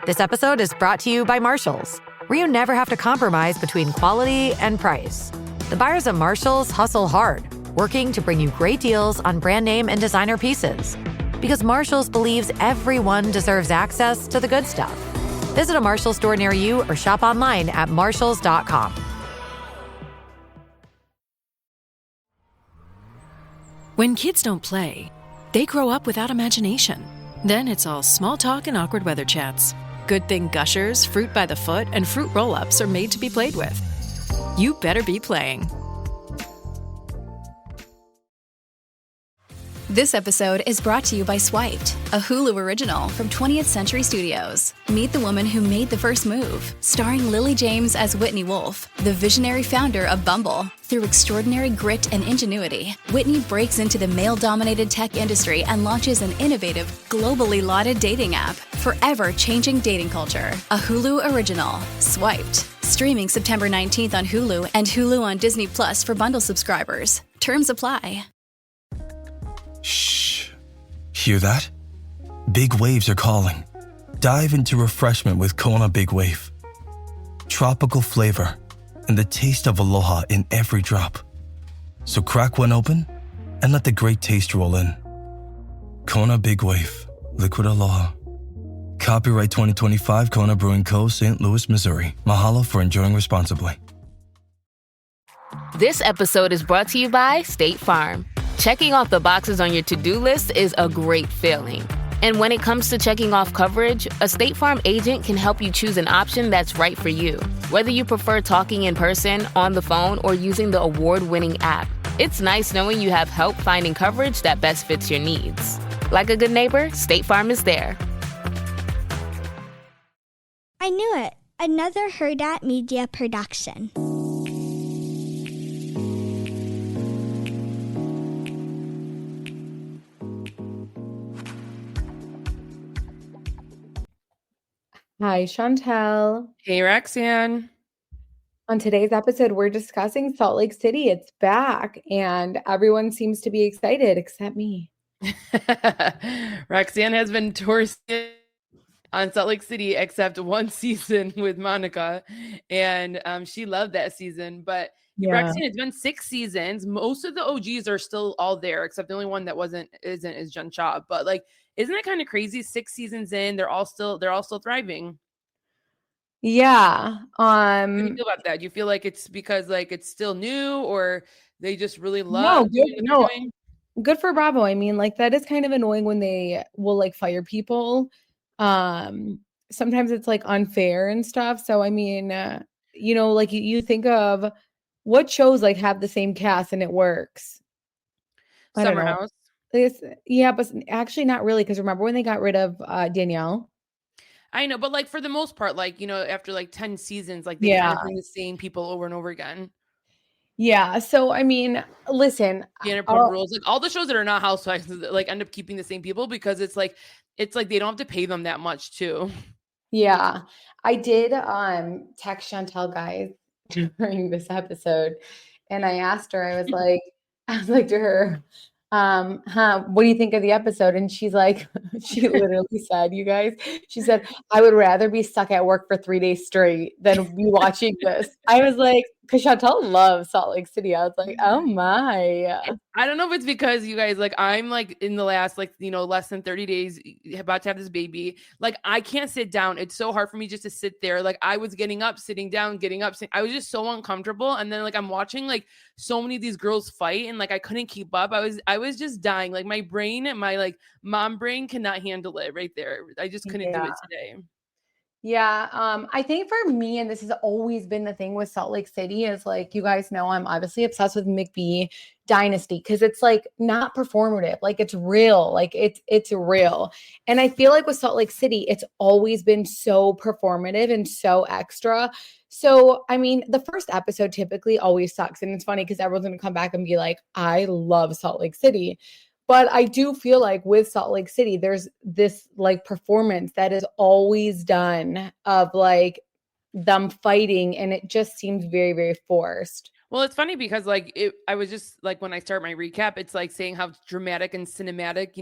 This episode is brought to you by Marshalls, where you never have to compromise between quality and price. The buyers at Marshalls hustle hard, working to bring you great deals on brand name and designer pieces. Because Marshalls believes everyone deserves access to the good stuff. Visit a Marshalls store near you or shop online at marshalls.com. When kids don't play, they grow up without imagination. Then it's all small talk and awkward weather chats. Good thing Gushers, Fruit by the Foot, and Fruit Roll-Ups are made to be played with. You better be playing. This episode is brought to you by Swiped, a Hulu original from 20th Century Studios. Meet the woman who made the first move, starring Lily James as Whitney Wolfe, the visionary founder of Bumble. Through extraordinary grit and ingenuity, Whitney breaks into the male-dominated tech industry and launches an innovative, globally lauded dating app, forever changing dating culture. A Hulu original, Swiped. Streaming September 19th on Hulu and Hulu on Disney Plus for bundle subscribers. Terms apply. Shh. Hear that? Big waves are calling. Dive into refreshment with Kona Big Wave. Tropical flavor and the taste of aloha in every drop. So crack one open and let the great taste roll in. Kona Big Wave. Liquid Aloha. Copyright 2025 Kona Brewing Co., St. Louis, Missouri. Mahalo for enjoying responsibly. This episode is brought to you by State Farm. Checking off the boxes on your to-do list is a great feeling. And when it comes to checking off coverage, a State Farm agent can help you choose an option that's right for you. Whether you prefer talking in person, on the phone, or using the award-winning app, it's nice knowing you have help finding coverage that best fits your needs. Like a good neighbor, State Farm is there. I knew it. Another Hurrdat Media production. Hi, Chantel. Hey, Roxanne. On today's episode, we're discussing Salt Lake City. It's back, and everyone seems to be excited except me. Roxanne has been touring on Salt Lake City except one season with Monica, and she loved that season. But Roxanne, it's been 6 seasons. Most of the OGs are still all there, except the only one that isn't is Jen Shaw. But like, isn't that kind of crazy? 6 seasons in, they're all still thriving. Yeah. How do you feel about that? Do you feel like it's because like it's still new, or they just really love doing what they're doing? Good for Bravo. I mean, like, that is kind of annoying when they will like fire people. Sometimes it's like unfair and stuff. So I mean, like you think of what shows like have the same cast and it works. Summer House. Yeah, but actually not really, because remember when they got rid of Danielle? I know, but like for the most part, like, after like 10 seasons, like they kind of bring the same people over and over again. Yeah. So I mean, listen, rules, like all the shows that are not Housewives like end up keeping the same people because it's like they don't have to pay them that much too. Yeah. I did text Chantel, guys, during this episode, and I asked her, I was like to her, what do you think of the episode? And she's like, she literally said, you guys, she said, I would rather be stuck at work for 3 days straight than be watching this. I was like, because Chantel loves Salt Lake City. I was like, oh my. I don't know if it's because you guys, like, I'm like in the last, like, less than 30 days about to have this baby. Like, I can't sit down. It's so hard for me just to sit there. Like, I was getting up, sitting down, getting up. I was just so uncomfortable. And then like, I'm watching like so many of these girls fight and like, I couldn't keep up. I was just dying. Like my brain, my like mom brain cannot handle it right there. I just couldn't do it today. Yeah. I think for me, and this has always been the thing with Salt Lake City, is like, you guys know, I'm obviously obsessed with McBee Dynasty because it's like not performative, like it's real, like it's real. And I feel like with Salt Lake City, it's always been so performative and so extra. So, I mean, the first episode typically always sucks. And it's funny because everyone's going to come back and be like, I love Salt Lake City. But I do feel like with Salt Lake City, there's this like performance that is always done of like them fighting, and it just seems very, very forced. Well, it's funny because like I was just like when I start my recap, it's like saying how dramatic and cinematic,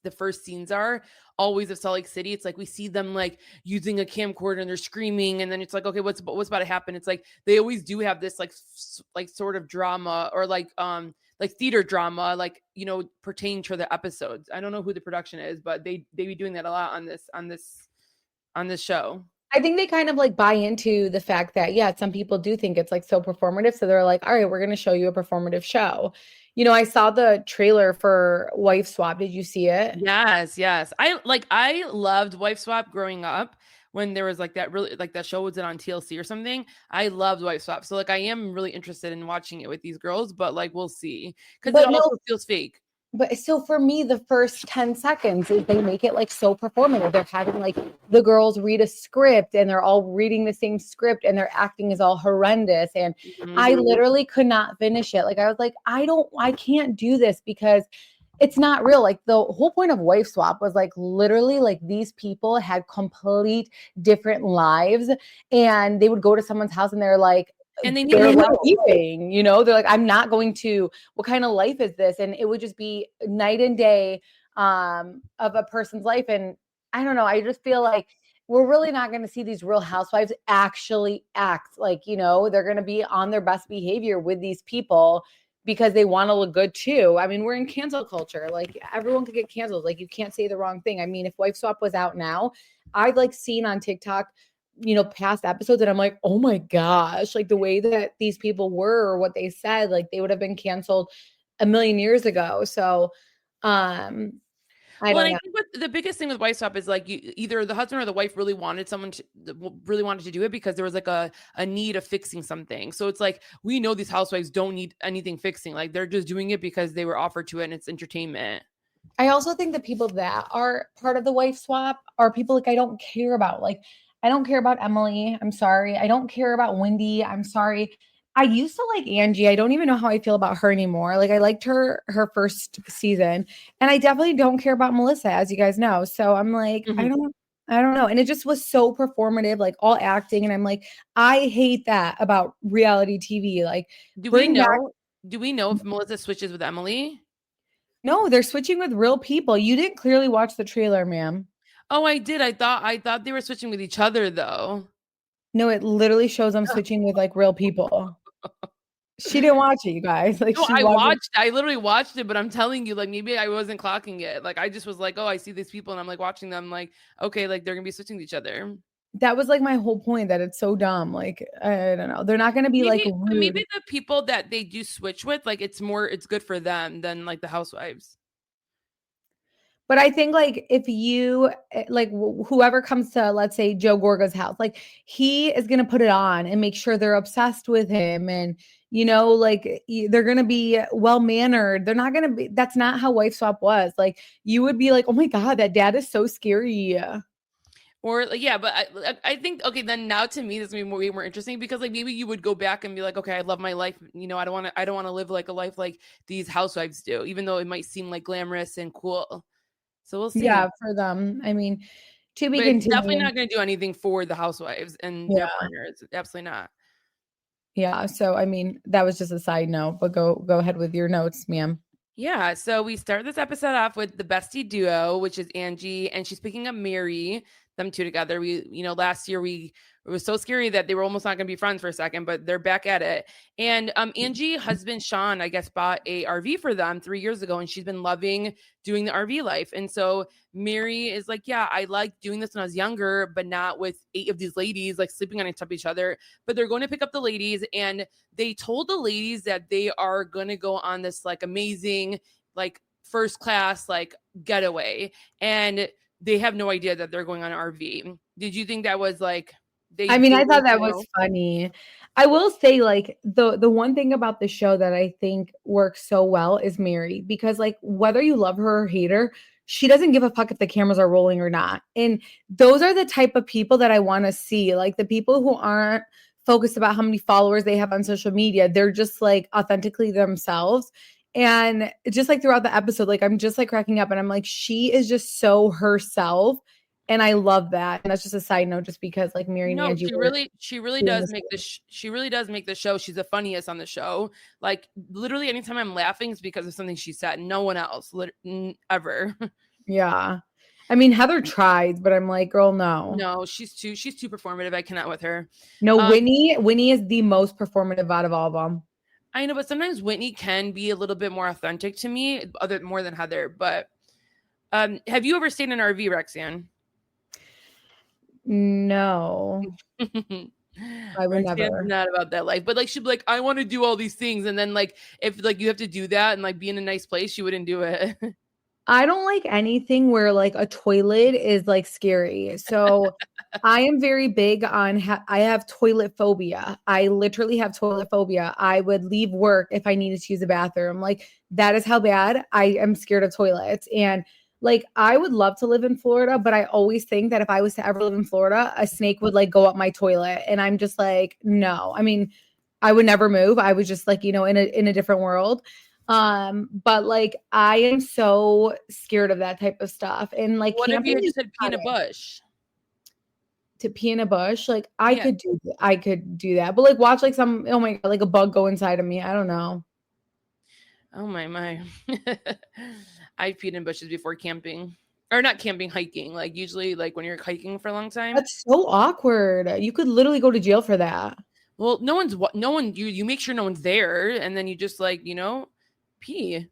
the first scenes are always of Salt Lake City. It's like we see them like using a camcorder and they're screaming, and then it's like, okay, what's about to happen? It's like they always do have this like sort of drama or like theater drama, like pertaining to the episodes. I don't know who the production is, but they be doing that a lot on this show. I think they kind of like buy into the fact that, yeah, some people do think it's like so performative. So they're like, all right, we're going to show you a performative show. I saw the trailer for Wife Swap. Did you see it? Yes. I loved Wife Swap growing up when there was like that really like that show was it on TLC or something. I loved Wife Swap. So like I am really interested in watching it with these girls, but like we'll see. Because it also feels fake. But so for me, the first 10 seconds is they make it like so performative. They're having like the girls read a script and they're all reading the same script and their acting is all horrendous. And I literally could not finish it. Like I was like, I can't do this because it's not real. Like the whole point of Wife Swap was like literally like these people had complete different lives and they would go to someone's house and they're like, and they're like leaving, they're like, I'm not going to, what kind of life is this? And it would just be night and day of a person's life. And I don't know, I just feel like we're really not going to see these real housewives actually act like, they're going to be on their best behavior with these people because they want to look good too. I mean, we're in cancel culture. Like everyone could get canceled. Like you can't say the wrong thing. I mean, if Wife Swap was out now, I'd like seen on TikTok past episodes and I'm like, oh my gosh, like the way that these people were or what they said, like they would have been canceled a million years ago. So, I don't know. I think the biggest thing with Wife Swap is like either the husband or the wife really wanted to do it because there was like a need of fixing something. So it's like, we know these housewives don't need anything fixing. Like they're just doing it because they were offered to it and it's entertainment. I also think the people that are part of the Wife Swap are people like I don't care about. Like, I don't care about Emily. I'm sorry. I don't care about Wendy. I'm sorry. I used to like Angie. I don't even know how I feel about her anymore. Like I liked her first season, and I definitely don't care about Melissa, as you guys know. So I'm like, I don't know. And it just was so performative, like all acting. And I'm like, I hate that about reality TV. Like, do we know if Melissa switches with Emily? No, they're switching with real people. You didn't clearly watch the trailer, ma'am. Oh, I did. I thought they were switching with each other though. No, it literally shows them switching with like real people. She didn't watch it, you guys. Like no, I literally watched it, but I'm telling you, like maybe I wasn't clocking it. Like I just was like, oh, I see these people and I'm like watching them like, okay, like they're gonna be switching to each other. That was like my whole point, that it's so dumb. Like, I don't know. They're not gonna be like rude. Maybe the people that they do switch with, like it's good for them than like the housewives. But I think like if you like whoever comes to, let's say, Joe Gorga's house, like he is going to put it on and make sure they're obsessed with him. And, like they're going to be well-mannered. They're not going to be, that's not how Wife Swap was. Like you would be like, oh my God, that dad is so scary. Or yeah, but I think, okay, then now to me, this is going to be way more interesting because like maybe you would go back and be like, okay, I love my life. I don't want to live like a life like these housewives do, even though it might seem like glamorous and cool. So we'll see. Yeah, for them. I mean, to be but continued. It's definitely not going to do anything for the housewives and their partners. Absolutely not. Yeah. So I mean, that was just a side note. But go ahead with your notes, ma'am. Yeah. So we start this episode off with the bestie duo, which is Angie, and she's picking up Mary. Them two together. Last year it was so scary that they were almost not going to be friends for a second, but they're back at it. And Angie, husband Sean, I guess, bought a RV for them 3 years ago, and she's been loving doing the RV life. And so Mary is like, yeah, I liked doing this when I was younger, but not with 8 of these ladies like sleeping on top of each other. But they're going to pick up the ladies, and they told the ladies that they are going to go on this like amazing like first class like getaway, and they have no idea that they're going on an RV. Did you think that was like? I thought that was funny. I will say, like the one thing about the show that I think works so well is Mary, because like whether you love her or hate her, she doesn't give a fuck if the cameras are rolling or not. And those are the type of people that I want to see. Like the people who aren't focused about how many followers they have on social media. They're just like authentically themselves. And just like throughout the episode, like I'm just like cracking up and I'm like, she is just so herself. And I love that. And that's just a side note, just because like Mary and No, Angie she really does make she really does make the show. She's the funniest on the show. Like literally anytime I'm laughing it's because of something she said. No one else ever. Yeah. I mean, Heather tried, but I'm like, girl, no. No, she's too performative. I cannot with her. No, Whitney is the most performative out of all of them. I know, but sometimes Whitney can be a little bit more authentic to me, more than Heather. But have you ever stayed in an RV, Roxanne? No. I would never. Not about that life, but like she'd be like, I want to do all these things, and then like if like you have to do that and like be in a nice place, she wouldn't do it. I don't like anything where like a toilet is like scary. So I am very big on I have toilet phobia. I literally have toilet phobia. I would leave work if I needed to use a bathroom. Like that is how bad I am scared of toilets. And like I would love to live in Florida, but I always think that if I was to ever live in Florida, a snake would like go up my toilet. And I'm just like, no. I mean, I would never move. I was just like, in a different world. But like I am so scared of that type of stuff. And like what if you just said pee in a bush? To pee in a bush? Like I could do that. But like watch like oh my God, like a bug go inside of me. I don't know. Oh my. I've peed in bushes before camping. Or not camping, hiking. Like usually like when you're hiking for a long time. That's so awkward. You could literally go to jail for that. Well, you make sure no one's there and then you just like, pee.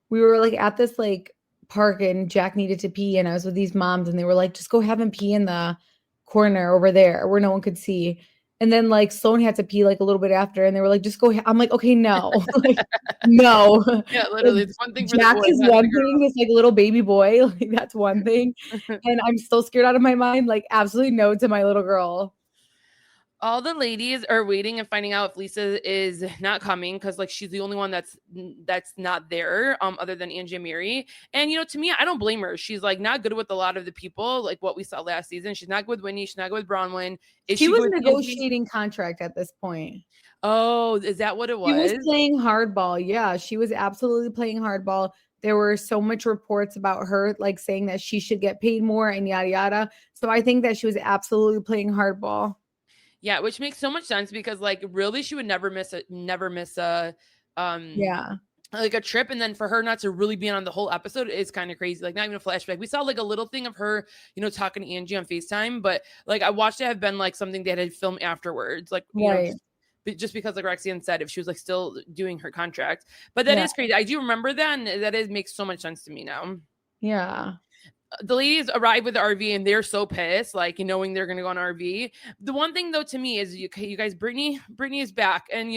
We were like at this like park and Jack needed to pee and I was with these moms and they were like, just go have him pee in the corner over there where no one could see. And then like Sloan had to pee like a little bit after and they were like, just go. I'm like, okay, no. Like, no. Yeah, literally. It's one thing for Jack the boys, is one thing. It's like a little baby boy. Like that's one thing. And I'm still scared out of my mind. Like absolutely no to my little girl. All the ladies are waiting and finding out if Lisa is not coming because like she's the only one that's not there other than Angie and Mary. And to me, I don't blame her. She's like not good with a lot of the people, like what we saw last season. She's not good with Whitney. She's not good with Bronwyn. She was negotiating contract at this point. Oh, is that what it was? She was playing hardball. Yeah, she was absolutely playing hardball. There were so much reports about her like saying that she should get paid more and yada yada. So I think that she was absolutely playing hardball. Yeah, which makes so much sense because like really she would never miss a like a trip, and then for her not to really be on the whole episode is kind of crazy. Like not even a flashback. We saw like a little thing of her, talking to Angie on FaceTime, but like I watched it have been like something they had filmed afterwards, like just because like Roxanne said, if she was like still doing her contract. But that is crazy. I do remember that, and that makes so much sense to me now. Yeah. The ladies arrive with the RV and they're so pissed, like knowing they're gonna go on RV. The one thing though to me is you guys, Brittany is back, and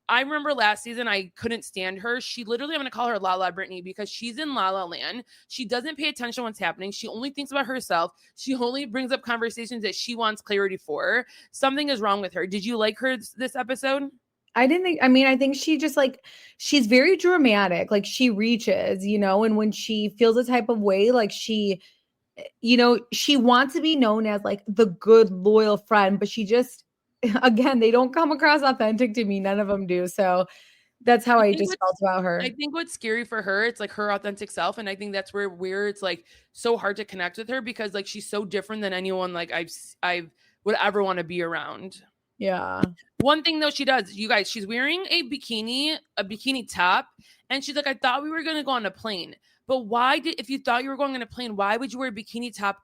I remember last season I couldn't stand her. She literally, I'm gonna call her La La Brittany because she's in La La Land. She doesn't pay attention to what's happening. She only thinks about herself. She only brings up conversations that she wants clarity for. Something is wrong with her. Did you like her this episode? I think she just like, she's very dramatic. Like she reaches, and when she feels a type of way, like she wants to be known as like the good, loyal friend, but she just, again, they don't come across authentic to me. None of them do. So that's how I just felt about her. I think what's scary for her, it's like her authentic self. And I think that's where it's like so hard to connect with her because like she's so different than anyone like I would ever want to be around. Yeah. One thing though she does, you guys, she's wearing a bikini top, and she's like, I thought we were going to go on a plane. But if you thought you were going on a plane, why would you wear a bikini top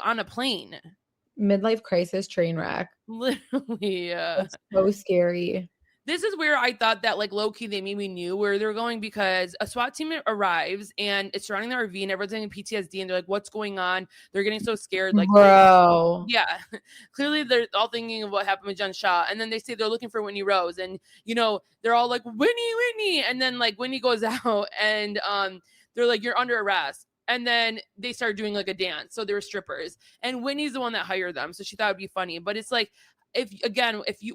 on a plane? Midlife crisis train wreck. Literally. It's so scary. This is where I thought that like low-key they maybe knew where they were going because a SWAT team arrives and it's surrounding the RV and everyone's getting PTSD and they're like, what's going on? They're getting so scared. Like, bro. Yeah. Clearly they're all thinking of what happened with Jen Shah. And then they say they're looking for Whitney Rose. And, they're all like, Whitney. And then like Whitney goes out and they're like, you're under arrest. And then they started doing like a dance. So they were strippers. And Whitney's the one that hired them. So she thought it'd be funny. But it's like,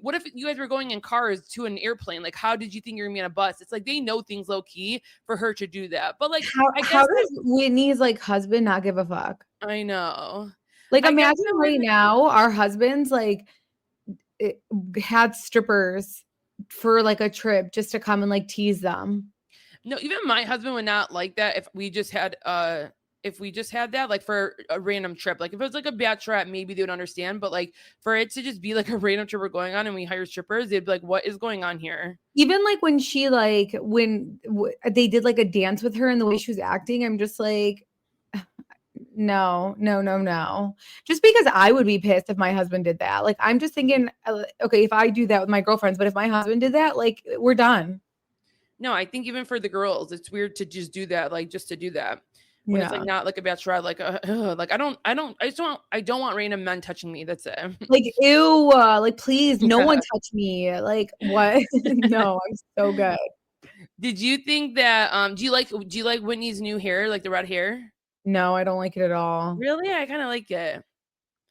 what if you guys were going in cars to an airplane? Like, how did you think you're gonna be on a bus? It's like they know things low key for her to do that. But like, how does Whitney's like husband not give a fuck? I know. Like, imagine right now our husbands like had strippers for like a trip just to come and like tease them. No, even my husband would not like that if we just had if we just had that, like for a random trip. Like if it was like a bachelorette, maybe they would understand. But like for it to just be like a random trip we're going on and we hire strippers, they'd be like, what is going on here? Even like when she like they did like a dance with her and the way she was acting, I'm just like, no. Just because I would be pissed if my husband did that. Like I'm just thinking, okay, if I do that with my girlfriends, but if my husband did that, like we're done. No, I think even for the girls, it's weird to just do that, like just to do that. When it's like not like a bachelorette, like like I don't want random men touching me. That's it. Like ew, like please, no one touch me. Like what? No, I'm so good. Did you think that do you like Whitney's new hair, like the red hair? No, I don't like it at all. Really? I kind of like it.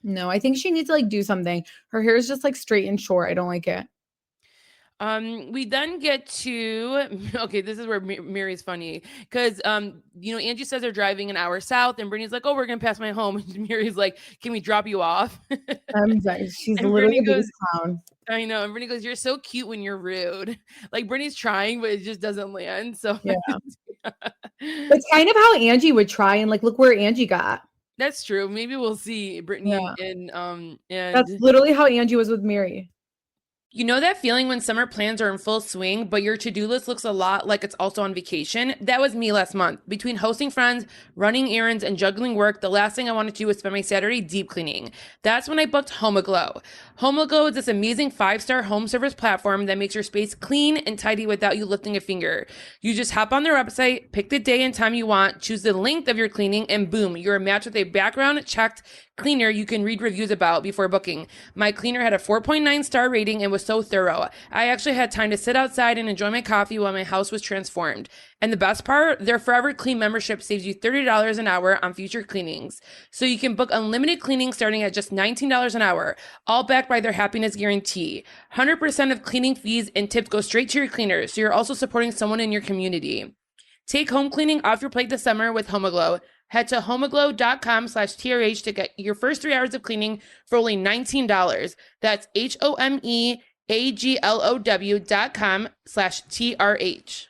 No, I think she needs to like do something. Her hair is just like straight and short. I don't like it. We then get to okay, this is where Mary's funny because Angie says they're driving an hour south and Brittany's like, oh, we're gonna pass my home. And Mary's like, can we drop you off? I'm sorry. She's and literally the biggest clown. I know. And Brittany goes, you're so cute when you're rude. Like Brittany's trying, but it just doesn't land. So yeah. It's kind of how Angie would try and like look where Angie got. That's true. Maybe we'll see Brittany and that's literally how Angie was with Mary. You know that feeling when summer plans are in full swing, but your to-do list looks a lot like it's also on vacation? That was me last month. Between hosting friends, running errands, and juggling work, the last thing I wanted to do was spend my Saturday deep cleaning. That's when I booked HomeAglow. HomeAglow is this amazing 5-star home service platform that makes your space clean and tidy without you lifting a finger. You just hop on their website, pick the day and time you want, choose the length of your cleaning, and boom, you're matched with a background-checked cleaner you can read reviews about before booking. My cleaner had a 4.9 star rating and was so thorough. I actually had time to sit outside and enjoy my coffee while my house was transformed. And the best part, their Forever Clean membership saves you $30 an hour on future cleanings. So you can book unlimited cleaning starting at just $19 an hour, all backed by their happiness guarantee. 100% of cleaning fees and tips go straight to your cleaner, so you're also supporting someone in your community. Take home cleaning off your plate this summer with HomeAglow. Head to homeaglow.com/TRH to get your first 3 hours of cleaning for only $19. That's HomeAglow.com/TRH.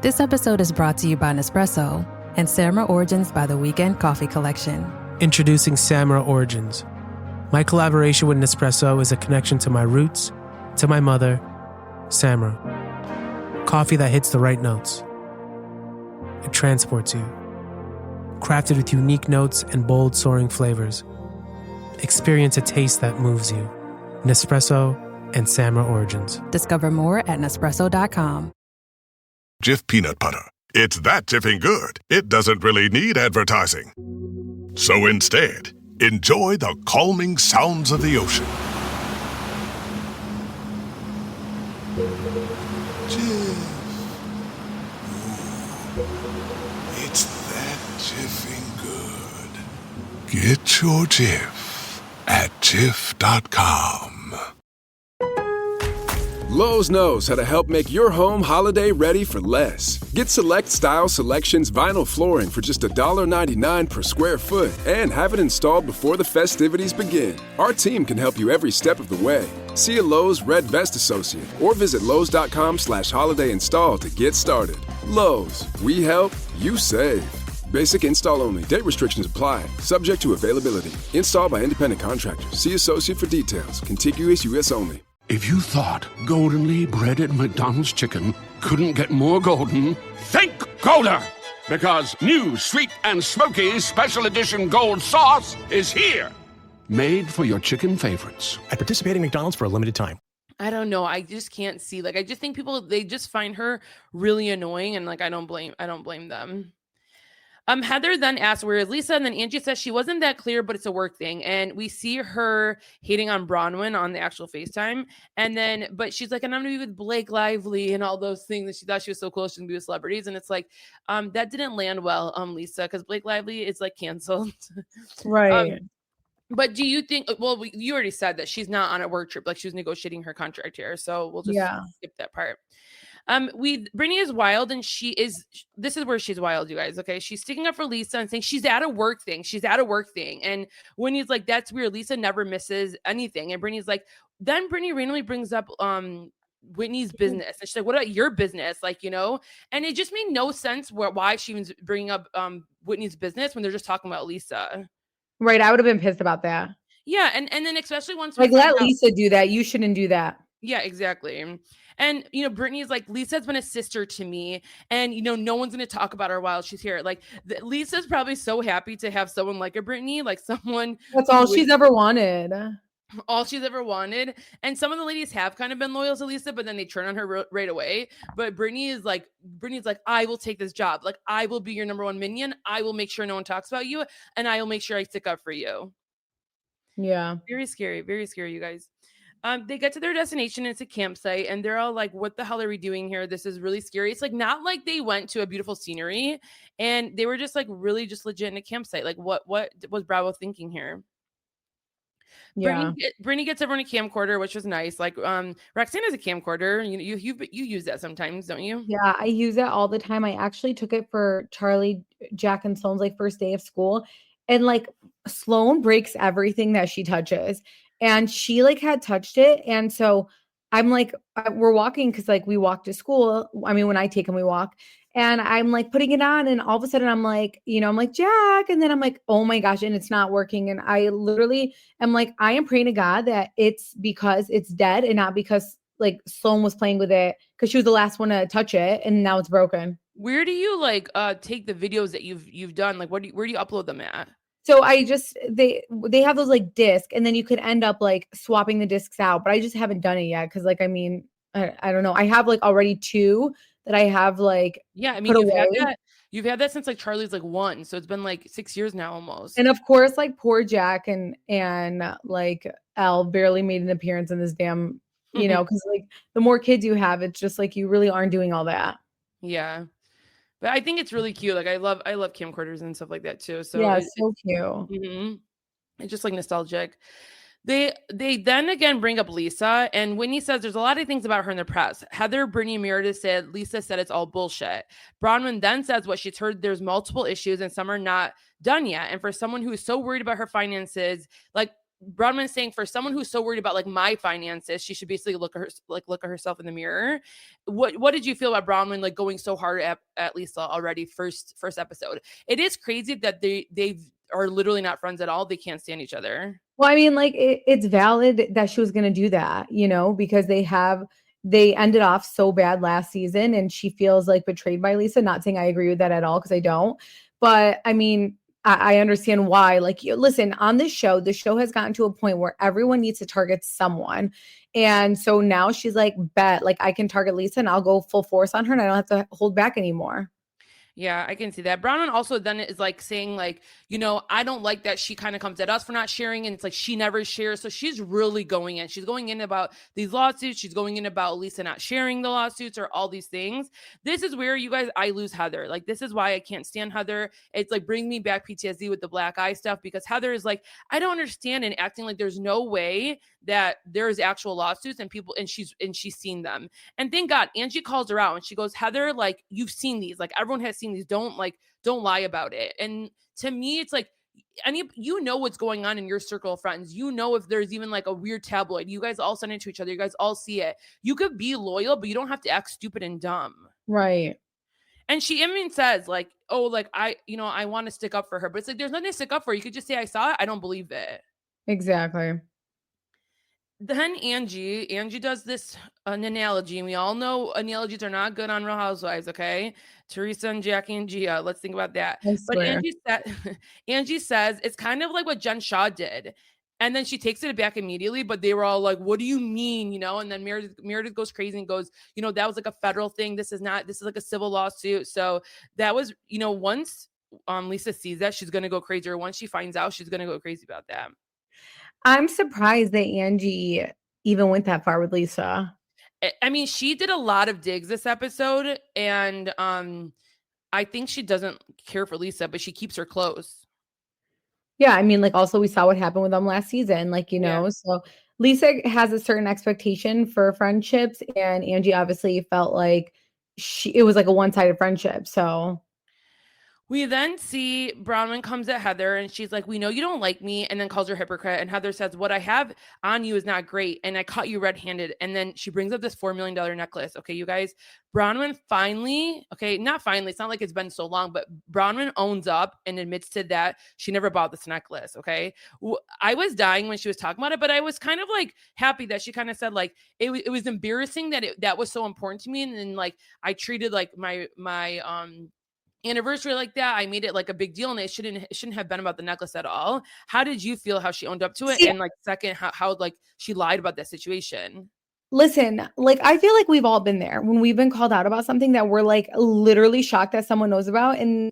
This episode is brought to you by Nespresso and Samra Origins by The Weekend Coffee Collection. Introducing Samra Origins. My collaboration with Nespresso is a connection to my roots, to my mother, Samra. Coffee that hits the right notes. It transports you. Crafted with unique notes and bold, soaring flavors. Experience a taste that moves you. Nespresso and Samra Origins. Discover more at Nespresso.com. Jif peanut butter. It's that jiffing good, it doesn't really need advertising. So instead, enjoy the calming sounds of the ocean. Jif. Ooh, it's that jiffing good. Get your Jif at Jif.com. Lowe's knows how to help make your home holiday ready for less. Get Select Style Selections vinyl flooring for just $1.99 per square foot and have it installed before the festivities begin. Our team can help you every step of the way. See a Lowe's Red Vest associate or visit Lowe's.com/holiday install to get started. Lowe's, we help, you save. Basic install only. Date restrictions apply. Subject to availability. Installed by independent contractors. See associate for details. Contiguous U.S. only. If you thought goldenly breaded McDonald's chicken couldn't get more golden, think Golder! Because new sweet and smoky special edition gold sauce is here. Made for your chicken favorites. At participating McDonald's for a limited time. I don't know. I just can't see. Like, I just think people, they just find her really annoying, and like, I don't blame them. Heather then asks, where is Lisa? And then Angie says she wasn't that clear, but it's a work thing. And we see her hating on Bronwyn on the actual FaceTime. But she's like, and I'm going to be with Blake Lively and all those things. And she thought she was so cool. She can be with celebrities. And it's like, that didn't land well, Lisa, because Blake Lively is like canceled. Right. But do you think, well, you already said that she's not on a work trip. Like she was negotiating her contract here. So we'll just skip that part. Brittany is wild, and this is where she's wild, you guys. Okay. She's sticking up for Lisa and saying she's at a work thing. And Whitney's like, that's weird. Lisa never misses anything. And Brittany's like, then Brittany randomly brings up, Whitney's business. And she's like, what about your business? Like, you know, and it just made no sense why she was bringing up Whitney's business when they're just talking about Lisa. Right. I would have been pissed about that. Yeah. And then especially once like, let Lisa do that. You shouldn't do that. Yeah, exactly. And, you know, Brittany's like, Lisa's been a sister to me. And, you know, no one's going to talk about her while she's here. Like, Lisa's probably so happy to have someone like a Brittany, like someone. That's all she's ever wanted. All she's ever wanted. And some of the ladies have kind of been loyal to Lisa, but then they turn on her right away. But Brittany's like, I will take this job. Like, I will be your number one minion. I will make sure no one talks about you. And I will make sure I stick up for you. Yeah. Very scary, you guys. They get to their destination. It's a campsite, and they're all like, "What the hell are we doing here? This is really scary." It's like not like they went to a beautiful scenery, and they were just like really just legit in a campsite. Like, what was Bravo thinking here? Yeah, Brittany gets everyone a camcorder, which was nice. Like, Roxanne has a camcorder. You use that sometimes, don't you? Yeah, I use it all the time. I actually took it for Charlie, Jack, and Sloan's like first day of school, and like Sloan breaks everything that she touches. And she like had touched it. And so I'm like, we're walking because like we walk to school. I mean, when I take him, we walk. And I'm like putting it on. And all of a sudden I'm like, you know, I'm like, Jack. And then I'm like, oh my gosh. And it's not working. And I literally am like, I am praying to God that it's because it's dead and not because like Sloan was playing with it because she was the last one to touch it. And now it's broken. Where do you like take the videos that you've done? Like, where do you upload them at? So I just, they have those like discs and then you could end up like swapping the discs out, but I just haven't done it yet. Cause like, I mean, I don't know. I have like already 2 that I have like, yeah, I mean, you've had that since like Charlie's like 1. So it's been like 6 years now almost. And of course, like poor Jack and like Elle barely made an appearance in this damn, you know, cause like the more kids you have, it's just like, you really aren't doing all that. Yeah. But I think it's really cute. Like I love camcorders and stuff like that too. So yeah, it's so cute. It's just like nostalgic. They then again bring up Lisa, and Whitney says there's a lot of things about her in the press. Heather, Brittany, and Meredith said Lisa said it's all bullshit. Bronwyn then says what she's heard, there's multiple issues and some are not done yet. And for someone who is so worried about her finances, like Bronwyn saying for someone who's so worried about like my finances, she should basically look at herself in the mirror. What did you feel about Bronwyn like going so hard at Lisa already first episode? It is crazy that they are literally not friends at all. They can't stand each other. Well, I mean, like it's valid that she was going to do that, you know, because they ended off so bad last season and she feels like betrayed by Lisa. Not saying I agree with that at all because I don't, but I mean, I understand why. Like, listen, on this show, the show has gotten to a point where everyone needs to target someone. And so now she's like, bet, like I can target Lisa and I'll go full force on her and I don't have to hold back anymore. Yeah, I can see that. Bronwyn also then is like saying like, you know, I don't like that she kind of comes at us for not sharing. And it's like, she never shares. So she's really going in. She's going in about these lawsuits. She's going in about Lisa not sharing the lawsuits or all these things. This is where you guys, I lose Heather. Like, this is why I can't stand Heather. It's like bringing me back PTSD with the black eye stuff because Heather is like, I don't understand and acting like there's no way that there's actual lawsuits and people, and she's seen them. And thank God, Angie calls her out and she goes, Heather, like you've seen these, like everyone has seen these. Don't lie about it. And to me, it's like, you know what's going on in your circle of friends. You know, if there's even like a weird tabloid, you guys all send it to each other. You guys all see it. You could be loyal, but you don't have to act stupid and dumb. Right. And she even says like, oh, like I want to stick up for her, but it's like, there's nothing to stick up for. You could just say, I saw it. I don't believe it. Exactly. Then Angie does this an analogy, and we all know analogies are not good on Real Housewives, okay? Teresa and Jackie and Gia, let's think about that. But Angie says it's kind of like what Jen Shah did. And then she takes it back immediately, but they were all like, what do you mean? You know, and then Meredith goes crazy and goes, you know, that was like a federal thing. This is like a civil lawsuit. So that was, you know, once Lisa sees that, she's going to go crazy. Or once she finds out, she's going to go crazy about that. I'm surprised that Angie even went that far with Lisa. I mean, she did a lot of digs this episode, and I think she doesn't care for Lisa, but she keeps her close. Yeah, I mean, like also we saw what happened with them last season, like, you know, so Lisa has a certain expectation for friendships, and Angie obviously felt like it was like a one-sided friendship, so. We then see Bronwyn comes at Heather and she's like, we know you don't like me, and then calls her hypocrite. And Heather says, what I have on you is not great. And I caught you red-handed. And then she brings up this $4 million necklace. Okay, you guys, Bronwyn finally, okay, not finally, it's not like it's been so long, but Bronwyn owns up and admits to that she never bought this necklace. Okay. I was dying when she was talking about it, but I was kind of like happy that she kind of said like, it was embarrassing that that was so important to me. And then like, I treated like my anniversary like that. I made it like a big deal, and it shouldn't have been about the necklace at all. How did you feel how she owned up to it? And like second, how like she lied about that situation? Listen, like I feel like we've all been there when we've been called out about something that we're like literally shocked that someone knows about. And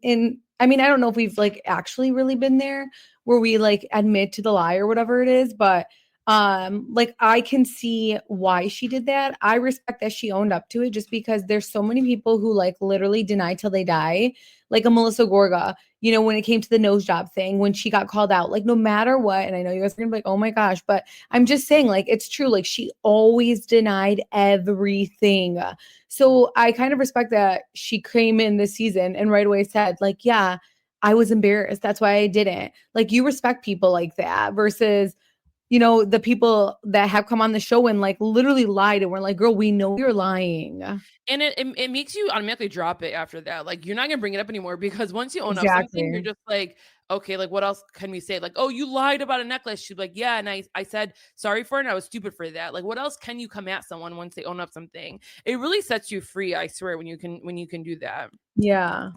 I mean, I don't know if we've like actually really been there where we like admit to the lie or whatever it is, but like I can see why she did that. I respect that she owned up to it just because there's so many people who like literally deny till they die, like a Melissa Gorga, you know, when it came to the nose job thing, when she got called out, like no matter what. And I know you guys are gonna be like, oh my gosh, but I'm just saying, like, it's true. Like she always denied everything. So I kind of respect that she came in this season and right away said, like, yeah, I was embarrassed. That's why I didn't. Like you respect people like that versus, you know, the people that have come on the show and like literally lied and we're like, girl, we know you're lying. And it makes you automatically drop it after that. Like you're not gonna bring it up anymore because once you own up something, you're Exactly. just like, okay, like what else can we say? Like, oh, you lied about a necklace. She's like, yeah, and I said sorry for it, and I was stupid for that. Like, what else can you come at someone once they own up something? It really sets you free, I swear, when you can do that. Yeah.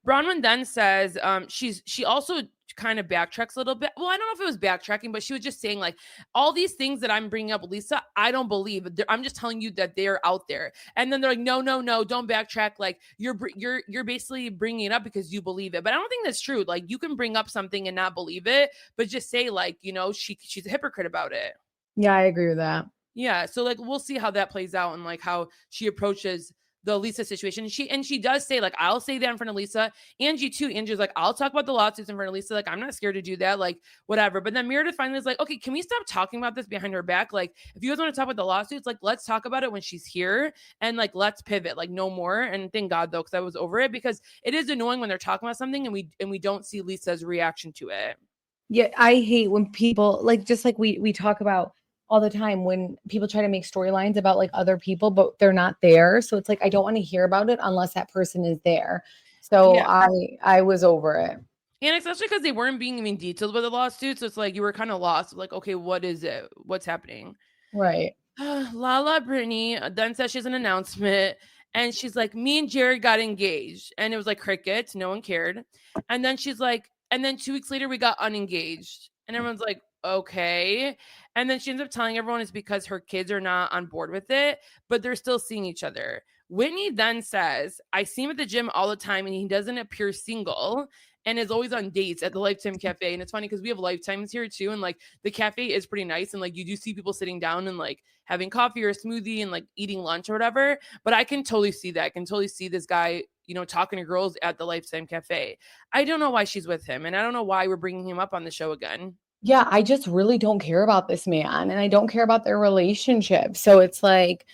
Bronwyn then says she also kind of backtracks a little bit. Well, I don't know if it was backtracking, but she was just saying like all these things that I'm bringing up, Lisa, I don't believe. I'm just telling you that they're out there. And then they're like, no, don't backtrack. Like you're basically bringing it up because you believe it. But I don't think that's true. Like you can bring up something and not believe it, but just say like, you know, she's a hypocrite about it. Yeah, I agree with that. Yeah, so like we'll see how that plays out and like how she approaches the Lisa situation. She does say like I'll say that in front of Lisa. Angie too. Angie's like I'll talk about the lawsuits in front of Lisa. Like I'm not scared to do that. Like whatever. But then Meredith finally is like, okay, can we stop talking about this behind her back? Like if you guys want to talk about the lawsuits, like let's talk about it when she's here and like let's pivot. Like no more. And thank God though, because I was over it because it is annoying when they're talking about something and we don't see Lisa's reaction to it. Yeah, I hate when people like just like we talk about all the time when people try to make storylines about like other people, but they're not there. So it's like I don't want to hear about it unless that person is there. So Yeah. I was over it. And especially because they weren't being even detailed with the lawsuit. So it's like you were kind of lost. Like, okay, what is it? What's happening? Right. Lala Brittany then says she has an announcement. And she's like, me and Jared got engaged. And it was like crickets. No one cared. And then she's like, and then 2 weeks later, we got unengaged. And everyone's like, okay. And then she ends up telling everyone it's because her kids are not on board with it, but they're still seeing each other. Whitney then says, I see him at the gym all the time and he doesn't appear single and is always on dates at the Lifetime Cafe. And it's funny because we have Lifetimes here too. And like the cafe is pretty nice. And like you do see people sitting down and like having coffee or a smoothie and like eating lunch or whatever. But I can totally see that. I can totally see this guy, you know, talking to girls at the Lifetime Cafe. I don't know why she's with him. And I don't know why we're bringing him up on the show again. Yeah, I just really don't care about this man and I don't care about their relationship. So it's like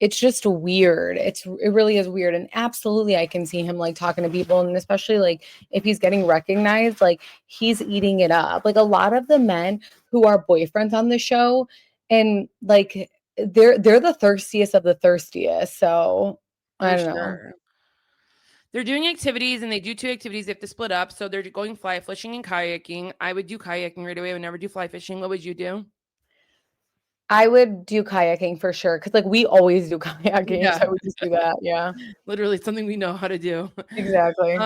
it's just weird. It really is weird. And absolutely I can see him like talking to people and especially like if he's getting recognized, like he's eating it up. Like a lot of the men who are boyfriends on the show and like they're the thirstiest of the thirstiest. So I don't know. They're doing activities and they do 2 activities. They have to split up. So they're going fly fishing and kayaking. I would do kayaking right away. I would never do fly fishing. What would you do? I would do kayaking for sure. Cause like we always do kayaking. Yeah. So I would just do that. Yeah. Literally something we know how to do. Exactly.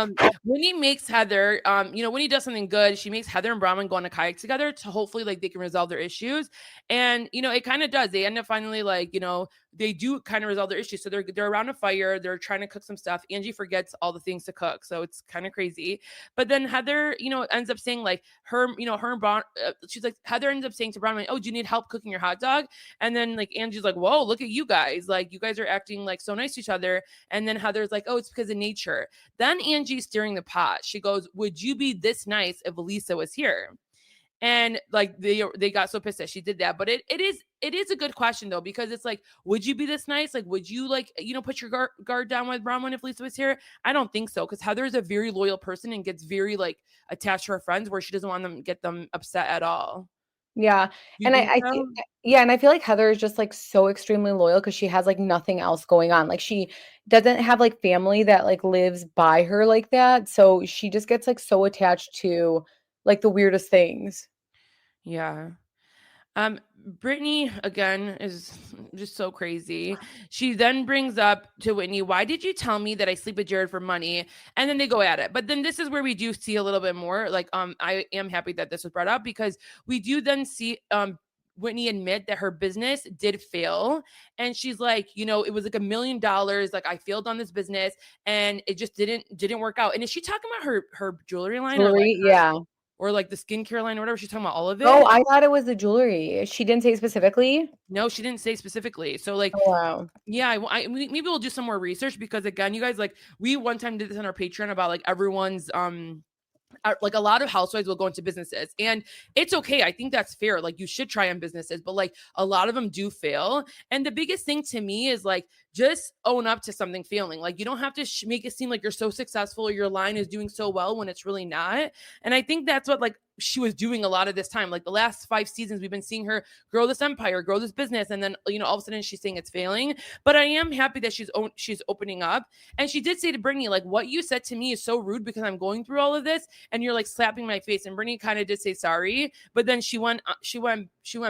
Winnie makes Heather, you know, Winnie does something good. She makes Heather and Bronwyn go on a kayak together to hopefully like they can resolve their issues. And, you know, it kind of does. They end up finally like, you know, they do kind of resolve their issues. So they're around a fire. They're trying to cook some stuff. Angie forgets all the things to cook. So it's kind of crazy. But then Heather, you know, ends up saying like her and Bron, she's like, Heather ends up saying to Bronwyn, oh, do you need help cooking your hot dog? And then like Angie's like, whoa, look at you guys. Like you guys are acting like so nice to each other. And then Heather's like, oh, it's because of nature. Then Angie's stirring the pot. She goes, would you be this nice if Lisa was here? And like they got so pissed that she did that. But it is a good question though, because it's like, would you be this nice? Like, would you like, put your guard down with Bronwyn if Lisa was here? I don't think so, because Heather is a very loyal person and gets very like attached to her friends, where she doesn't want them to get them upset at all. Yeah. You And think I so? feel, yeah, and I feel like Heather is just like so extremely loyal because she has like nothing else going on. Like she doesn't have like family that like lives by her like that. So she just gets like so attached to like the weirdest things. Yeah. Brittany again is just so crazy. She then brings up to Whitney, why did you tell me that I sleep with Jared for money? And then they go at it. But then this is where we do see a little bit more. Like, I am happy that this was brought up, because we do then see Whitney admit that her business did fail. And she's like, it was like $1 million. Like, I failed on this business and it just didn't work out. And is she talking about her jewelry line? Jewelry, yeah. Or like the skincare line or whatever? She's talking about all of it? Oh, I thought it was the jewelry. She didn't say specifically? No, she didn't say specifically. So like, oh, wow. Yeah, maybe we'll do some more research, because again, you guys, like, we one time did this on our Patreon about like everyone's like a lot of housewives will go into businesses, and it's okay. I think that's fair. Like, you should try on businesses, but like a lot of them do fail. And the biggest thing to me is like, just own up to something failing. Like, you don't have to make it seem like you're so successful or your line is doing so well when it's really not. And I think that's what like she was doing a lot of this time. Like the last 5 seasons, we've been seeing her grow this empire, grow this business. And then, all of a sudden she's saying it's failing. But I am happy that she's opening up. And she did say to Brittany, like, what you said to me is so rude because I'm going through all of this and you're like slapping my face. And Brittany kind of did say sorry, but then she went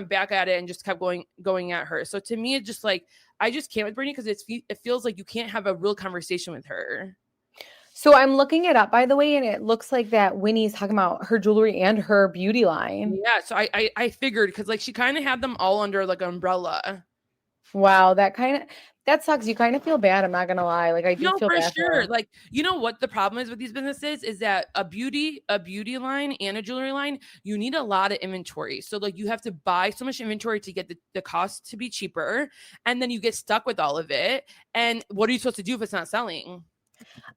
back at it and just kept going at her. So to me, it's just like, I just can't with Brittany, because it feels like you can't have a real conversation with her. So I'm looking it up, by the way, and it looks like that Winnie's talking about her jewelry and her beauty line. Yeah, so I figured, because like she kind of had them all under like an umbrella. Wow, that sucks. You kind of feel bad. I'm not gonna lie. Like I do feel bad for her. Like, what the problem is with these businesses is that a beauty line and a jewelry line, you need a lot of inventory. So like you have to buy so much inventory to get the cost to be cheaper, and then you get stuck with all of it. And what are you supposed to do if it's not selling?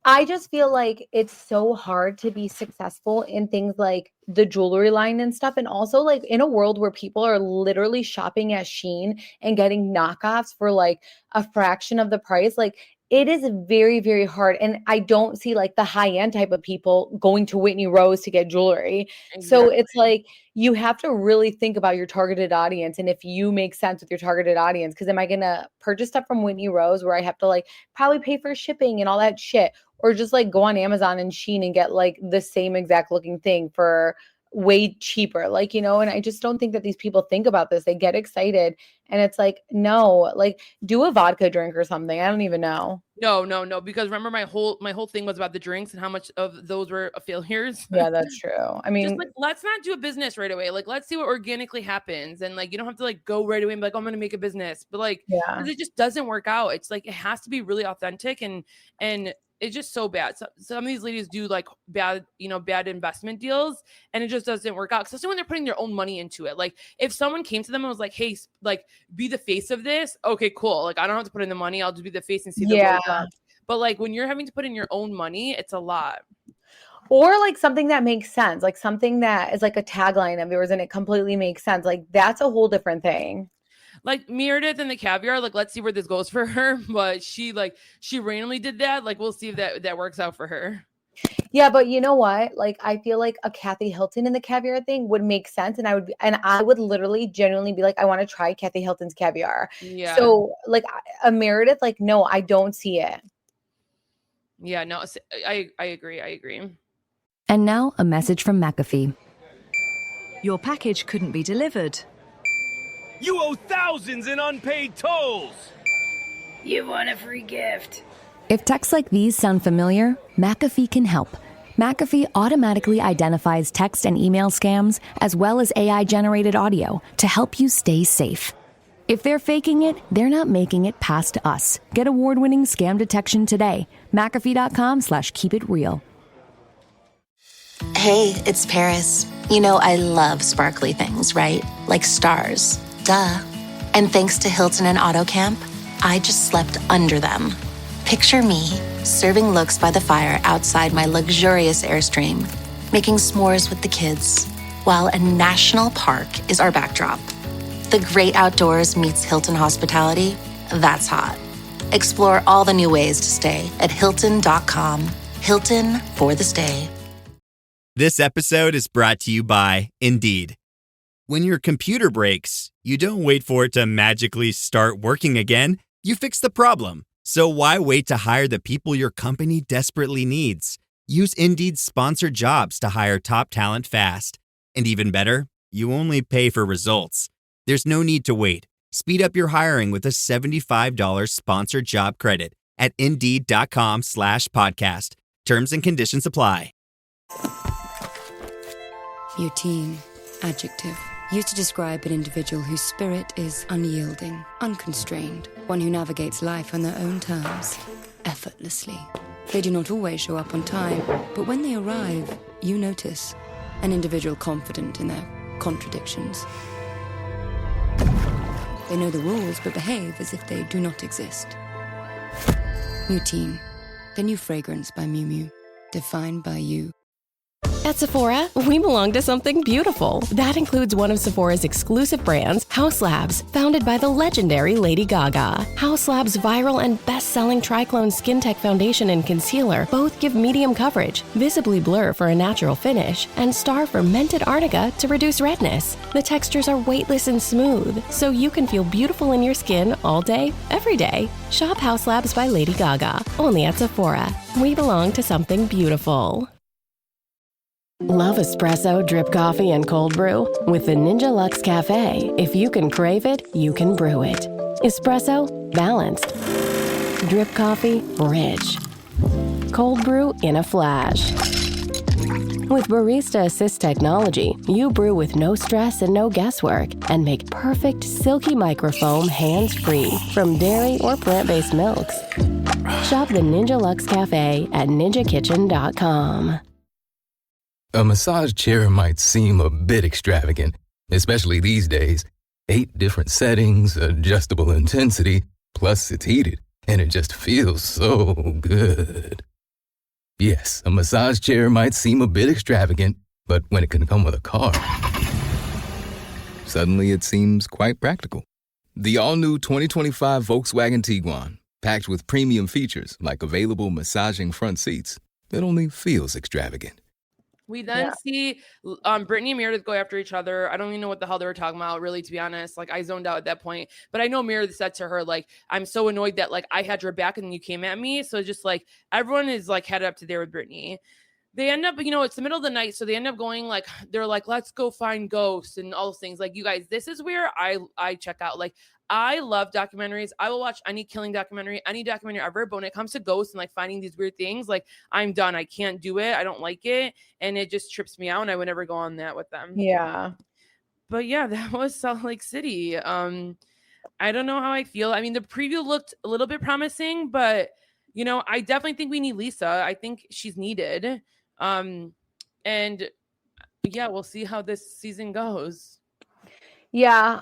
I just feel like it's so hard to be successful in things like the jewelry line and stuff. And also like in a world where people are literally shopping at Shein and getting knockoffs for like a fraction of the price, like it is very, very hard. And I don't see like the high end type of people going to Whitney Rose to get jewelry. Exactly. So it's like, you have to really think about your targeted audience. And if you make sense with your targeted audience, because am I going to purchase stuff from Whitney Rose where I have to like probably pay for shipping and all that shit, or just like go on Amazon and Shein and get like the same exact looking thing for way cheaper, like, and I just don't think that these people think about this. They get excited and it's like, no, like do a vodka drink or something. I don't even know. No, because remember my whole thing was about the drinks and how much of those were failures. Yeah, that's true. I mean, just like, let's not do a business right away. Like, let's see what organically happens. And like, you don't have to like go right away and be like, oh, I'm going to make a business, but like, because it just doesn't work out. It's like, it has to be really authentic, and it's just so bad. So some of these ladies do like bad investment deals, and it just doesn't work out. Especially when they're putting their own money into it. Like if someone came to them and was like, hey, like be the face of this. Okay, cool. Like I don't have to put in the money. I'll just be the face and see the results. But like when you're having to put in your own money, it's a lot. Or like something that makes sense, like something that is like a tagline of yours and it completely makes sense. Like that's a whole different thing. Like Meredith and the caviar, like let's see where this goes for her. But she randomly did that. Like we'll see if that works out for her. Yeah, but you know what? Like I feel like a Kathy Hilton in the caviar thing would make sense, and I would literally genuinely be like, I want to try Kathy Hilton's caviar. Yeah. So like a Meredith, like no, I don't see it. Yeah, no, I agree. And now a message from McAfee. Your package couldn't be delivered. You owe thousands in unpaid tolls. You want a free gift. If texts like these sound familiar, McAfee can help. McAfee automatically identifies text and email scams as well as AI-generated audio to help you stay safe. If they're faking it, they're not making it past us. Get award-winning scam detection today. McAfee.com/keepitreal. Hey, it's Paris. I love sparkly things, right? Like stars. Duh. And thanks to Hilton and AutoCamp, I just slept under them. Picture me, serving looks by the fire outside my luxurious Airstream, making s'mores with the kids, while a national park is our backdrop. The great outdoors meets Hilton hospitality. That's hot. Explore all the new ways to stay at Hilton.com. Hilton for the stay. This episode is brought to you by Indeed. When your computer breaks, you don't wait for it to magically start working again. You fix the problem. So why wait to hire the people your company desperately needs? Use Indeed's sponsored jobs to hire top talent fast. And even better, you only pay for results. There's no need to wait. Speed up your hiring with a $75 sponsored job credit at Indeed.com/podcast. Terms and conditions apply. Routine, adjective. Used to describe an individual whose spirit is unyielding, unconstrained, one who navigates life on their own terms, effortlessly. They do not always show up on time, but when they arrive, you notice. An individual confident in their contradictions. They know the rules but behave as if they do not exist. Routine, the new fragrance by Miu Miu, defined by you. At Sephora, we belong to something beautiful. That includes one of Sephora's exclusive brands, Housewives, founded by the legendary Lady Gaga. Housewives' viral and best-selling Triclone Skin Tech Foundation and Concealer both give medium coverage, visibly blur for a natural finish, and star fermented arnica to reduce redness. The textures are weightless and smooth, so you can feel beautiful in your skin all day, every day. Shop Housewives by Lady Gaga, only at Sephora. We belong to something beautiful. Love espresso, drip coffee, and cold brew? With the Ninja Luxe Cafe, if you can crave it, you can brew it. Espresso, balanced. Drip coffee, rich. Cold brew in a flash. With Barista Assist technology, you brew with no stress and no guesswork and make perfect silky microfoam hands-free from dairy or plant-based milks. Shop the Ninja Luxe Cafe at ninjakitchen.com. A massage chair might seem a bit extravagant, especially these days. 8 different settings, adjustable intensity, plus it's heated, and it just feels so good. Yes, a massage chair might seem a bit extravagant, but when it can come with a car, suddenly it seems quite practical. The all-new 2025 Volkswagen Tiguan, packed with premium features like available massaging front seats, it only feels extravagant. We then see Brittany and Meredith go after each other. I don't even know what the hell they were talking about, really, to be honest. Like, I zoned out at that point. But I know Meredith said to her, like, I'm so annoyed that, like, I had your back and you came at me. So just, like, everyone is, like, headed up to there with Brittany. They end up, it's the middle of the night. So they end up going, like, they're like, let's go find ghosts and all those things. Like, you guys, this is where I check out. Like, I love documentaries. I will watch any killing documentary, any documentary ever. But when it comes to ghosts and like finding these weird things, like I'm done. I can't do it. I don't like it. And it just trips me out. And I would never go on that with them. Yeah. But yeah, that was Salt Lake City. I don't know how I feel. I mean, the preview looked a little bit promising, but I definitely think we need Lisa. I think she's needed. And yeah, we'll see how this season goes. Yeah,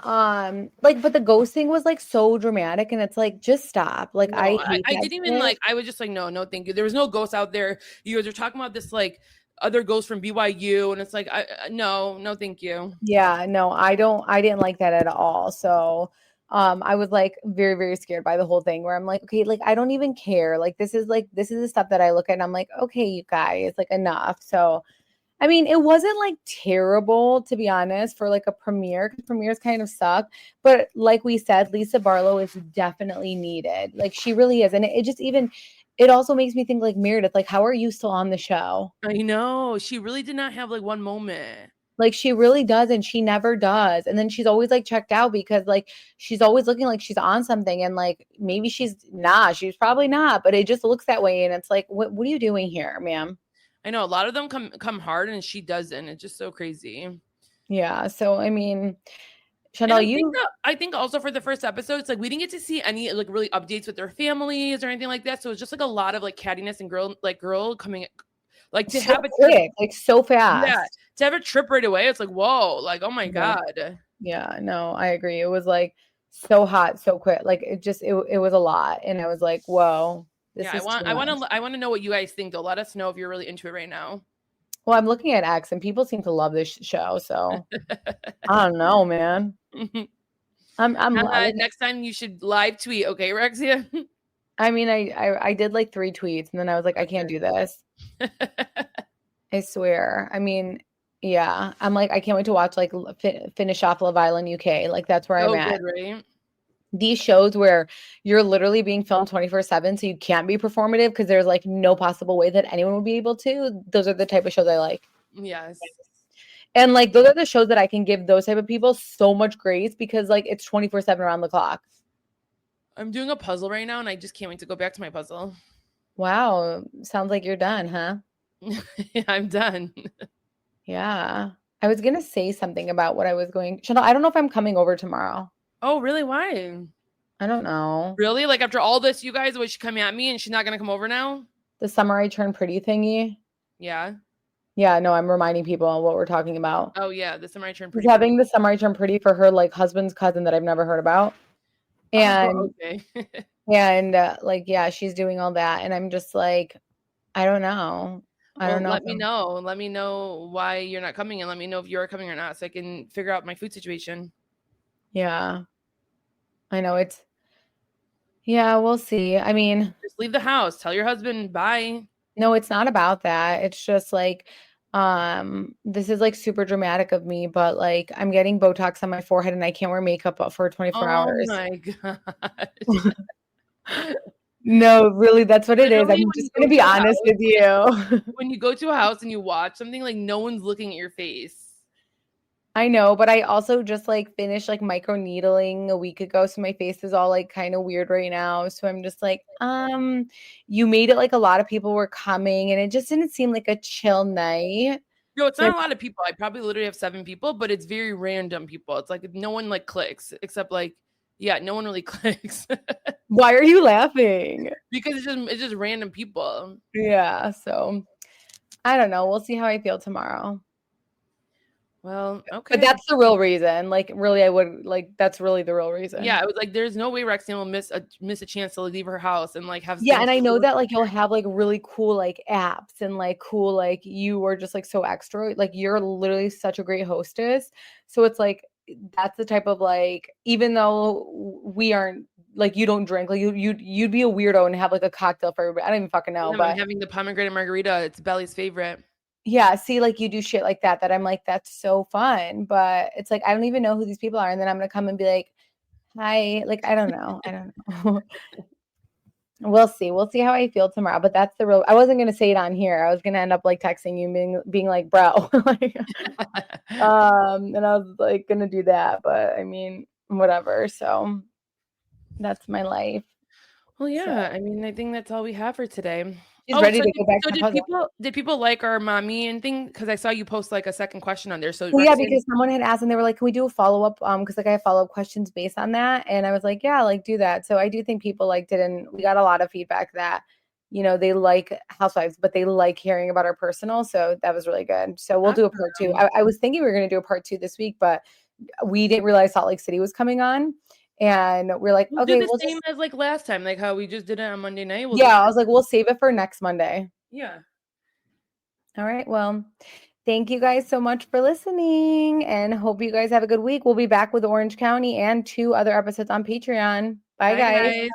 but the ghost thing was like so dramatic, and it's like, just stop. Like, No, I didn't even like. I was just like, no, thank you. There was no ghosts out there. You guys are talking about this like other ghosts from BYU, and it's like, no, thank you. Yeah, no, I didn't like that at all. So, I was like very, very scared by the whole thing. Where I'm like, okay, like I don't even care. Like this is the stuff that I look at, and I'm like, okay, you guys, like enough. So. I mean, it wasn't like terrible, to be honest, for like a premiere, because premieres kind of suck. But like we said, Lisa Barlow is definitely needed. Like she really is. And it also makes me think like Meredith, like, how are you still on the show? I know. She really did not have like one moment. Like she really does, and she never does. And then she's always like checked out because like she's always looking like she's on something, and like maybe she's not. She's probably not, but it just looks that way. And it's like, what are you doing here, ma'am? I know a lot of them come hard, and she doesn't. It's just so crazy. Yeah. So I mean, Chanel, I think also for the first episode, it's like we didn't get to see any like really updates with their families or anything like that. So it's just like a lot of like cattiness and girl coming, like to so have a quick, like so fast. Yeah, to have a trip right away. It's like, whoa, like oh my god. Yeah. No, I agree. It was like so hot, so quick. Like it was a lot, and I was like, whoa. I want to know what you guys think though. Let us know if you're really into it right now. Well, I'm looking at X and people seem to love this show. So I don't know, man. Next time you should live tweet. Okay, Rexia? I mean, I did like 3 tweets and then I was like, I can't do this. I swear. I mean, yeah, I'm like, I can't wait to watch like finish off Love Island UK. Like that's where I'm at. Good, right? These shows where you're literally being filmed 24/7, so you can't be performative because there's like no possible way that anyone would be able to. Those are the type of shows I like. Yes. And like those are the shows that I can give those type of people so much grace because like it's 24/7 around the clock. I'm doing a puzzle right now and I just can't wait to go back to my puzzle. Wow. Sounds like you're done, huh? I'm done. Yeah. I was going to say something about what I was going. Chanel, I don't know if I'm coming over tomorrow. Oh, really? Why? I don't know. Really? Like after all this, you guys, was she coming at me and she's not going to come over now? The summer I turn pretty thingy. Yeah. Yeah, no, I'm reminding people what we're talking about. Oh, yeah. The summer I turn pretty. She's having the summer I turn pretty for her like husband's cousin that I've never heard about. And okay. and like, yeah, she's doing all that. And I'm just like, I don't know. I don't know. Let me know. Let me know why you're not coming and let me know if you're coming or not so I can figure out my food situation. Yeah. I know it's. Yeah, we'll see. I mean, just leave the house. Tell your husband bye. No, it's not about that. It's just like, this is like super dramatic of me, but like I'm getting Botox on my forehead and I can't wear makeup for 24 hours. Oh my God. No, really, that's what it is. I'm just going to be honest with you. When you go to a house and you watch something, like no one's looking at your face. I know, but I also just like finished like micro needling a week ago. So my face is all like kind of weird right now. So I'm just like, you made it like a lot of people were coming and it just didn't seem like a chill night. No, it's not a lot of people. I probably literally have 7 people, but it's very random people. It's like no one like clicks except like, yeah, no one really clicks. Why are you laughing? Because it's just random people. Yeah. So I don't know. We'll see how I feel tomorrow. Well, okay. But that's the real reason. Like, really, I would like. That's really the real reason. Yeah, it was like there's no way Roxanne will miss a chance to leave her house and like have. Yeah, and I know that like you'll have like really cool like apps and like cool like you were just like so extra. Like you're literally such a great hostess. So it's like that's the type of like even though we aren't like you don't drink like you'd be a weirdo and have like a cocktail for everybody. I don't even fucking know. But I'm having the pomegranate margarita. It's Belly's favorite. Yeah, see, like you do shit like that I'm like, that's so fun. But it's like, I don't even know who these people are. And then I'm going to come and be like, hi. Like, I don't know. I don't know. We'll see. We'll see how I feel tomorrow. But that's the real, I wasn't going to say it on here. I was going to end up like texting you being like, bro. Like, and I was like going to do that. But I mean, whatever. So that's my life. Well, yeah. So. I mean, I think that's all we have for today. She's ready to go back to did people like our mommy and thing? Because I saw you post like a second question on there. So yeah, because someone had asked and they were like, can we do a follow-up? Because like I have follow-up questions based on that. And I was like, yeah, like do that. So I do think people liked it. And we got a lot of feedback that, you know, they like Housewives, but they like hearing about our personal. So that was really good. So we'll do a part 2. I was thinking we were going to do a part 2 this week, but we didn't realize Salt Lake City was coming on. And we're like, we'll okay, do the same as like last time, like how we just did it on Monday night. I was like, we'll save it for next Monday. Yeah. All right. Well, thank you guys so much for listening and hope you guys have a good week. We'll be back with Orange County and 2 other episodes on Patreon. Bye guys.